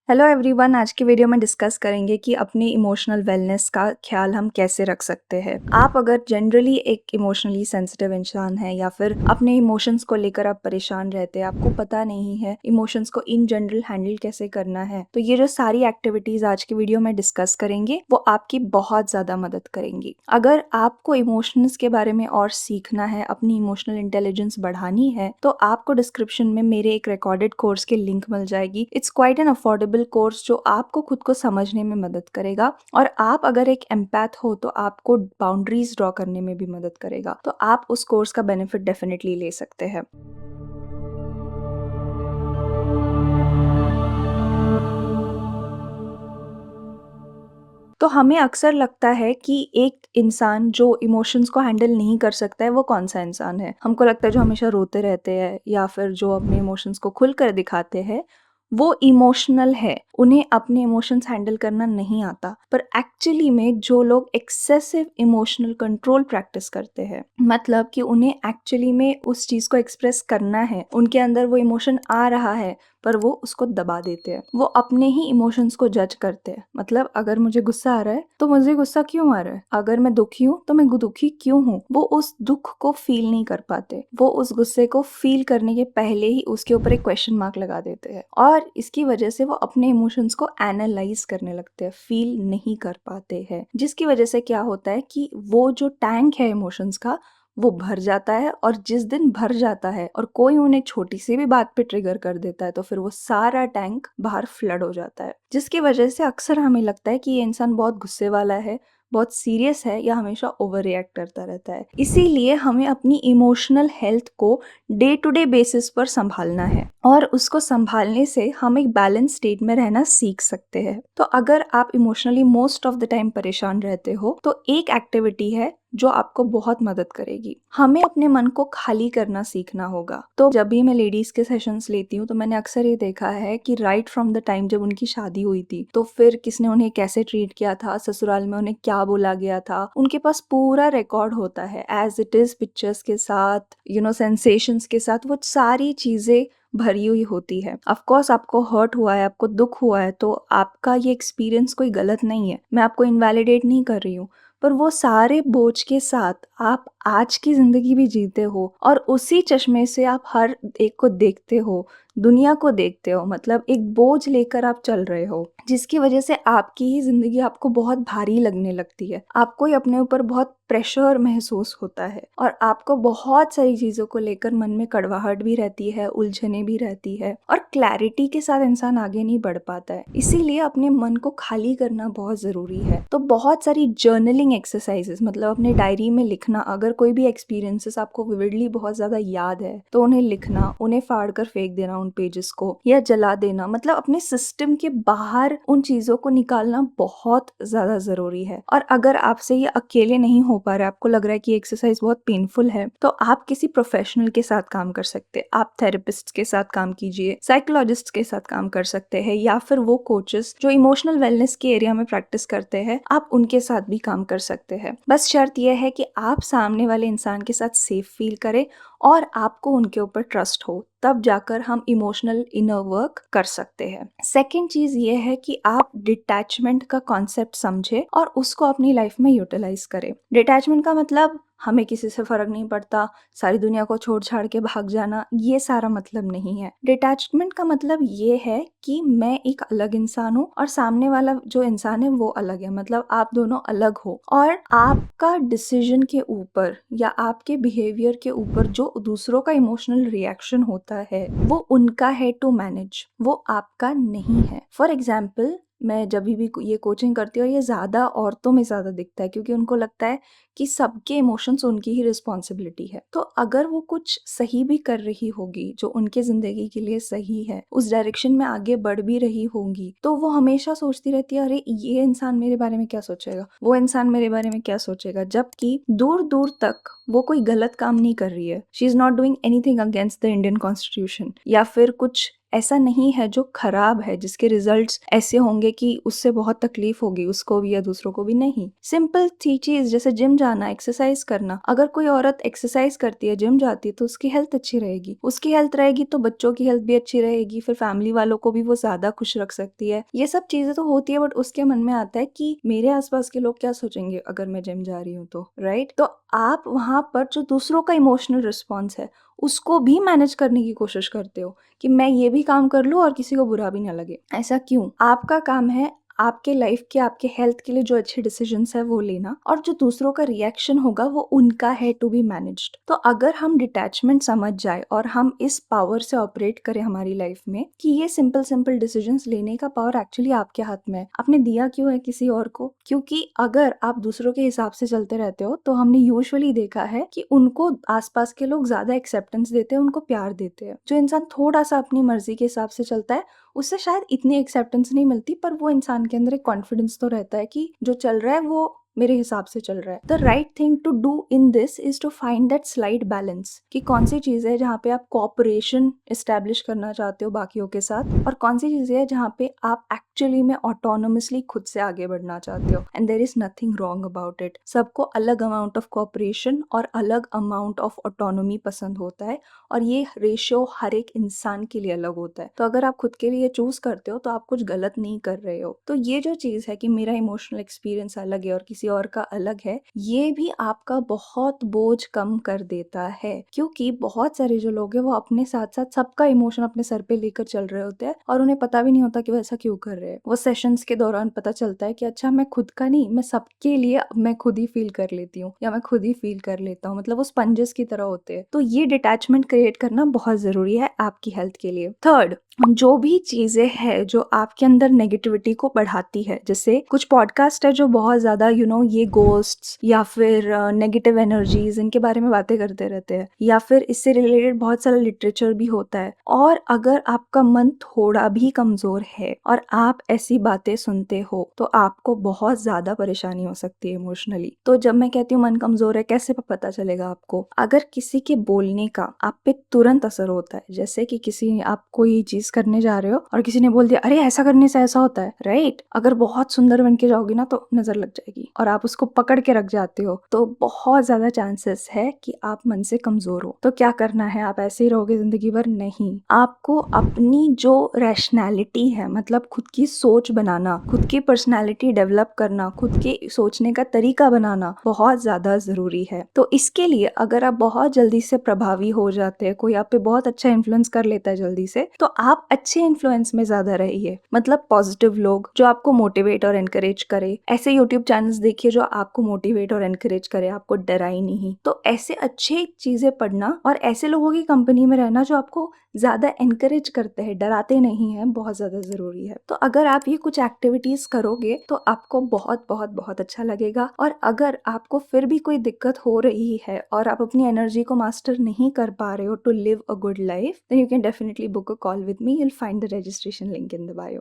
Hello everyone, आज की video में डिस्कस करेंगे कि अपनी इमोशनल वेलनेस का ख्याल हम कैसे रख सकते हैं। आप अगर जनरली एक इमोशनली सेंसिटिव इंसान है या फिर अपने इमोशंस को लेकर आप परेशान रहते हैं, आपको पता नहीं है इमोशंस को इन जनरल हैंडल कैसे करना है, तो ये जो सारी एक्टिविटीज आज की वीडियो में डिस्कस करेंगे वो आपकी बहुत ज़्यादा मदद करेंगी। अगर आपको इमोशंस के बारे में और सीखना है, अपनी इमोशनल इंटेलिजेंस बढ़ानी है, तो आपको डिस्क्रिप्शन में मेरे एक रिकॉर्डेड कोर्स की लिंक मिल जाएगी। It's quite an affordable course जो आपको खुद को समझने में मदद करेगा, और आप अगर एक एम्पैथ हो तो आपको बाउंड्रीज ड्रॉ करने में भी मदद करेगा। तो आप उस कोर्स का बेनिफिट डेफिनेटली ले सकते हैं। तो हमें अक्सर लगता है कि एक इंसान जो इमोशंस को हैंडल नहीं कर सकता है वो कौन सा इंसान है। हमको लगता है जो हमेशा रोते रहते हैं या फिर जो अपने इमोशंस को खुलकर दिखाते हैं वो इमोशनल है, उन्हें अपने इमोशंस हैंडल करना नहीं आता। पर एक्चुअली में जो लोग एक्सेसिव इमोशनल कंट्रोल प्रैक्टिस करते हैं, मतलब कि उन्हें एक्चुअली में उस चीज को एक्सप्रेस करना है, उनके अंदर वो इमोशन आ रहा है पर वो उसको दबा देते हैं। वो अपने ही इमोशंस को जज करते हैं। मतलब अगर मुझे गुस्सा आ रहा है तो मुझे गुस्सा क्यों आ रहा है, अगर मैं दुखी हूँ तो मैं दुखी क्यों हूँ। वो उस दुख को फील नहीं कर पाते, वो उस गुस्से को फील करने के पहले ही उसके ऊपर एक क्वेश्चन मार्क लगा देते हैं, और इसकी वजह से वो अपने इमोशंस को एनालाइज करने लगते हैं, फील नहीं कर पाते हैं। जिसकी वजह से क्या होता है कि वो जो टैंक है इमोशंस का वो भर जाता है, और जिस दिन भर जाता है और कोई उन्हें छोटी सी भी बात पे ट्रिगर कर देता है तो फिर वो सारा टैंक बाहर फ्लड हो जाता है। जिसकी वजह से अक्सर हमें लगता है कि ये इंसान बहुत गुस्से वाला है, बहुत सीरियस है, या हमेशा ओवर रिएक्ट करता रहता है। इसीलिए हमें अपनी इमोशनल हेल्थ को डे टू डे बेसिस पर संभालना है, और उसको संभालने से हम एक बैलेंस स्टेट में रहना सीख सकते हैं। तो अगर आप emotionally most of the time परेशान रहते हो तो एक एक्टिविटी है जो आपको बहुत मदद करेगी। हमें अपने मन को खाली करना सीखना होगा। तो जब भी मैं लेडीज के सेशंस लेती हूँ तो मैंने अक्सर ये देखा है कि राइट फ्रॉम द टाइम जब उनकी शादी हुई थी तो फिर किसने उन्हें कैसे ट्रीट किया था, ससुराल में उन्हें क्या बोला गया था, उनके पास पूरा रिकॉर्ड होता है एज इट इज, पिक्चर्स के साथ, सेंसेशंस के साथ, वो सारी चीजें भरी हुई होती है। ऑफ कोर्स आपको हर्ट हुआ है, आपको दुख हुआ है, तो आपका ये एक्सपीरियंस कोई गलत नहीं है, मैं आपको इनवैलिडेट नहीं कर रही हूँ। पर वो सारे बोझ के साथ आप आज की जिंदगी भी जीते हो, और उसी चश्मे से आप हर एक को देखते हो, दुनिया को देखते हो। मतलब एक बोझ लेकर आप चल रहे हो, जिसकी वजह से आपकी ही जिंदगी आपको बहुत भारी लगने लगती है। आपको ही अपने ऊपर बहुत प्रेशर महसूस होता है, और आपको बहुत सारी चीजों को लेकर मन में कड़वाहट भी रहती है, उलझने भी रहती है, और क्लैरिटी के साथ इंसान आगे नहीं बढ़ पाता है। इसीलिए अपने मन को खाली करना बहुत जरूरी है। तो बहुत सारी जर्नलिंग एक्सरसाइजेस, मतलब अपने डायरी में लिखना, अगर कोई भी एक्सपीरियंसेस आपको विविडली बहुत ज्यादा याद है तो उन्हें लिखना, उन्हें फाड़ कर फेंक देना उन पेजेस को, या जला देना, मतलब अपने सिस्टम के बाहर उन चीजों को निकालना बहुत ज्यादा जरूरी है। और अगर आपसे ये अकेले नहीं हो पा रहा है, आपको लग रहा है कि एक्सरसाइज बहुत पेनफुल है, तो आप किसी प्रोफेशनल के साथ काम कर सकते हैं। आप थेरेपिस्ट के साथ काम कीजिए, साइकोलॉजिस्ट के साथ काम कर सकते हैं, या फिर वो कोचेस जो इमोशनल वेलनेस के एरिया में प्रैक्टिस करते हैं, आप उनके साथ भी काम कर सकते हैं। बस शर्त यह है कि आप सामने वाले इंसान के साथ सेफ फील करें और आपको उनके ऊपर ट्रस्ट हो, तब जाकर हम इमोशनल इनर वर्क कर सकते हैं। सेकेंड चीज ये है कि आप डिटैचमेंट का कॉन्सेप्ट समझे और उसको अपनी लाइफ में यूटिलाइज करें। डिटैचमेंट का मतलब हमें किसी से फर्क नहीं पड़ता, सारी दुनिया को छोड़ छाड़ के भाग जाना, ये सारा मतलब नहीं है। डिटैचमेंट का मतलब ये है कि मैं एक अलग इंसान हूँ और सामने वाला जो इंसान है वो अलग है, मतलब आप दोनों अलग हो, और आपका डिसीजन के ऊपर या आपके बिहेवियर के ऊपर जो दूसरों का इमोशनल रिएक्शन होता है वो उनका है टू मैनेज, वो आपका नहीं है। फॉर एग्जाम्पल, मैं जब भी ये कोचिंग करती हूँ, ये ज्यादा औरतों में ज्यादा दिखता है, क्योंकि उनको लगता है कि सबके इमोशंस उनकी ही रिस्पॉन्सिबिलिटी है। तो अगर वो कुछ सही भी कर रही होगी जो उनके जिंदगी के लिए सही है, उस डायरेक्शन में आगे बढ़ भी रही होंगी, तो वो हमेशा सोचती रहती है, अरे ये इंसान मेरे बारे में क्या सोचेगा, वो इंसान मेरे बारे में क्या सोचेगा, जबकि दूर दूर तक वो कोई गलत काम नहीं कर रही है। She is not doing anything against the Indian constitution या फिर कुछ ऐसा नहीं है जो खराब है, जिसके रिजल्ट्स ऐसे होंगे कि उससे बहुत तकलीफ होगी उसको भी या दूसरों को भी, नहीं। सिंपल सी चीज़ जैसे जिम जाना, एक्सरसाइज करना। अगर कोई औरत एक्सरसाइज करती है, जिम जाती है तो उसकी हेल्थ अच्छी रहेगी। उसकी हेल्थ रहेगी तो बच्चों की हेल्थ भी अच्छी रहेगी, फिर फैमिली वालों को भी वो ज़्यादा खुश रख सकती है। ये सब चीज़ें तो होती है, बट उसके मन में आता है कि मेरे आस-पास के लोग क्या सोचेंगे अगर मैं जिम जा रही हूँ तो, राइट? तो आप वहाँ पर जो दूसरों का इमोशनल रिस्पॉन्स है, उसको भी मैनेज करने की कोशिश करते हो कि मैं ये भी काम कर लूँ और किसी को बुरा भी ना लगे। ऐसा क्यों? आपका काम है आपके लाइफ के, आपके हेल्थ के लिए जो अच्छे डिसीजंस है वो लेना, और जो दूसरों का रिएक्शन होगा वो उनका है टू बी मैनेज्ड। तो अगर हम डिटैचमेंट समझ जाए और हम इस पावर से ऑपरेट करें हमारी लाइफ में कि ये सिंपल सिंपल डिसीजंस लेने का पावर एक्चुअली आपके हाथ में है, आपने दिया क्यों है किसी और को? क्योंकि अगर आप दूसरों के हिसाब से चलते रहते हो तो हमने यूजुअली देखा है कि उनको आसपास के लोग ज्यादा एक्सेप्टेंस देते हैं, उनको प्यार देते हैं। जो इंसान थोड़ा सा अपनी मर्जी के हिसाब से चलता है उससे शायद इतनी एक्सेप्टेंस नहीं मिलती, पर वो इंसान के अंदर एक कॉन्फिडेंस तो रहता है कि जो चल रहा है वो मेरे हिसाब से चल रहा है। The right thing to do in this is to find that slight balance, कि कौन सी चीज़ है जहाँ पे आप कॉपरेशन एस्टेब्लिश करना चाहते हो बाकियों के साथ, और कौन सी चीज़ है जहाँ पे आप एक्चुअली में ऑटोनोमसली खुद से आगे बढ़ना चाहते हो। And there is nothing wrong about it. सबको अलग अमाउंट ऑफ कॉपरेशन और अलग अमाउंट ऑफ ऑटोनोमी पसंद होता है, और ये रेशियो हर एक इंसान के लिए अलग होता है। तो अगर आप खुद के लिए चूज करते हो तो आप कुछ गलत नहीं कर रहे हो। तो ये जो चीज है कि मेरा इमोशनल एक्सपीरियंस अलग है और किसी और का अलग है, ये भी आपका बहुत बोझ कम कर देता है, क्योंकि बहुत सारे जो लोग हैं वो अपने साथ साथ सबका इमोशन अपने सर पे लेकर चल रहे होते हैं और उन्हें पता भी नहीं होता कि वो ऐसा क्यों कर रहे हैं। वो सेशंस के दौरान पता चलता है कि अच्छा मैं खुद का नहीं, मैं सबके लिए मैं खुद ही फील कर लेती हूँ या मैं खुद ही फील कर लेता हूँ। मतलब वो स्पंजेस की तरह होते हैं। तो ये डिटैचमेंट क्रिएट करना बहुत जरूरी है आपकी हेल्थ के लिए। थर्ड, जो भी चीजें है जो आपके अंदर नेगेटिविटी को बढ़ाती है, जैसे कुछ पॉडकास्ट है जो बहुत ज्यादा ये गोस्ट्स या फिर नेगेटिव एनर्जीज इनके बारे में बातें करते रहते हैं, या फिर इससे रिलेटेड बहुत सारा लिटरेचर भी होता है। और अगर आपका मन थोड़ा भी कमजोर है और आप ऐसी बातें सुनते हो तो आपको बहुत ज्यादा परेशानी हो सकती है इमोशनली। तो जब मैं कहती हूँ मन कमजोर है, कैसे पता चलेगा आपको? अगर किसी के बोलने का आप पे तुरंत असर होता है, जैसे कि किसी आप कोई चीज करने जा रहे हो और किसी ने बोल दिया अरे ऐसा करने से ऐसा होता है, राइट? अगर बहुत सुंदर बन के जाओगी ना तो नजर लग जाएगी और आप उसको पकड़ के रख जाते हो तो बहुत ज्यादा चांसेस है कि आप मन से कमजोर हो। तो क्या करना है? आप ऐसे ही रहोगे जिंदगी भर? नहीं, आपको अपनी जो रैशनैलिटी है, मतलब खुद की सोच बनाना, खुद की पर्सनैलिटी डेवलप करना, खुद के सोचने का तरीका बनाना बहुत ज्यादा जरूरी है। तो इसके लिए अगर आप बहुत जल्दी से प्रभावी हो जाते हैं, कोई आप पे बहुत अच्छा इन्फ्लुएंस कर लेता है जल्दी से, तो आप अच्छे इन्फ्लुएंस में ज्यादा रहिए। मतलब पॉजिटिव लोग जो आपको मोटिवेट और एनकरेज करे, ऐसे यूट्यूब चैनल्स देखिए जो आपको मोटिवेट और एनकरेज करे, आपको डराए नहीं। तो ऐसे अच्छे चीजें पढ़ना और ऐसे लोगों की कंपनी में रहना जो आपको ज्यादा एनकरेज करते हैं, डराते नहीं है, बहुत ज्यादा जरूरी है। तो अगर आप ये कुछ एक्टिविटीज करोगे तो आपको बहुत बहुत बहुत अच्छा लगेगा। और अगर आपको फिर भी कोई दिक्कत हो रही है और आप अपनी एनर्जी को मास्टर नहीं कर पा रहे हो to live a good life, then you can definitely book a call with me. You'll find the registration link in the bio.